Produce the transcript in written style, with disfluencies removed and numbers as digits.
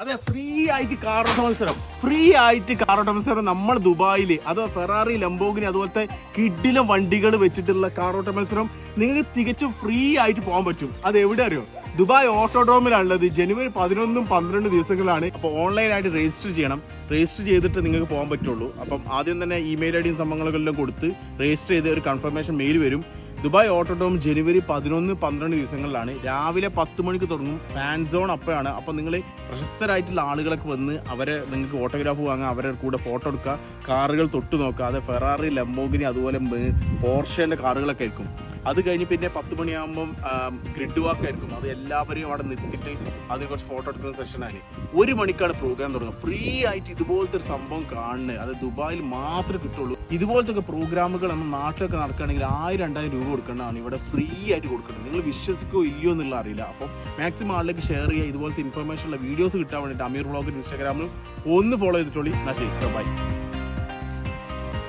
അതെ, ഫ്രീ ആയിട്ട് കാറോട്ട മത്സരം നമ്മൾ ദുബായിൽ, അതോ ഫെറാറി, ലംബോർഗിനി അതുപോലത്തെ കിഡിലും വണ്ടികൾ വെച്ചിട്ടുള്ള കാറോട്ട മത്സരം നിങ്ങൾക്ക് തികച്ചും ഫ്രീ ആയിട്ട് പോകാൻ പറ്റും. അത് എവിടെ അറിയോ? ദുബായ് ഓട്ടോഡ്രോമിലാണുള്ളത്. ജനുവരി 11, 12 ദിവസങ്ങളാണ്. അപ്പോൾ ഓൺലൈനായിട്ട് രജിസ്റ്റർ ചെയ്യണം. രജിസ്റ്റർ ചെയ്തിട്ട് നിങ്ങൾക്ക് പോകാൻ പറ്റുള്ളൂ. അപ്പം ആദ്യം തന്നെ ഇമെയിൽ ഐ ഡിയും സംഭവങ്ങളെല്ലാം കൊടുത്ത് രജിസ്റ്റർ ചെയ്ത് ഒരു കൺഫർമേഷൻ മെയിൽ വരും. ദുബായ് ഓട്ടോഡ്രോം ജനുവരി 11, 12 ദിവസങ്ങളിലാണ്. രാവിലെ 10 മണിക്ക് തുടങ്ങും. ഫാൻ സോൺ അപ്പോഴാണ്. അപ്പോൾ നിങ്ങൾ പ്രശസ്തരായിട്ടുള്ള ആളുകളൊക്കെ വന്ന് അവരെ നിങ്ങൾക്ക് ഓട്ടോഗ്രാഫ് വാങ്ങാം, അവരുടെ കൂടെ ഫോട്ടോ എടുക്കുക, കാറുകൾ തൊട്ട് നോക്കുക. അത് ഫെറാറി, ലംബോർഗിനി അതുപോലെ പോർഷേൻ്റെ കാറുകളൊക്കെ ആയിരിക്കും. അത് കഴിഞ്ഞ് പിന്നെ 10 മണിയാകുമ്പം ഗ്രിഡ് വാക്ക് ആയിരിക്കും. അത് എല്ലാവരെയും അവിടെ നിർത്തിയിട്ട് അതിന് കുറച്ച് ഫോട്ടോ എടുക്കുന്ന സെഷനാണ്. 1 മണിക്കാണ് പ്രോഗ്രാം തുടങ്ങുക. ഫ്രീ ആയിട്ട് ഇതുപോലത്തെ ഒരു സംഭവം കാണുന്നത് അത് ദുബായിൽ മാത്രമേ കിട്ടുള്ളൂ. ഇതുപോലത്തെ പ്രോഗ്രാമുകൾ നമ്മൾ നാട്ടിലൊക്കെ നടക്കുകയാണെങ്കിൽ 1000-2000 രൂപ കൊടുക്കേണ്ടതാണ്. ഇവിടെ ഫ്രീ ആയിട്ട് കൊടുക്കുന്നത്. നിങ്ങൾ വിശ്വസിക്കോ ഇല്ലയോ എന്നുള്ള അറിയില്ല. അപ്പോൾ മാക്സിമം ആളിലേക്ക് ഷെയർ ചെയ്യുക. ഇതുപോലത്തെ ഇൻഫർമേഷനുള്ള വീഡിയോസ് കിട്ടാൻ വേണ്ടിയിട്ട് അമീർ വ്ളോഗ് ഇൻസ്റ്റാഗ്രാമിലും ഒന്ന് ഫോളോ ചെയ്തിട്ടുള്ളൂ. എന്നാ ശരി, ബൈ.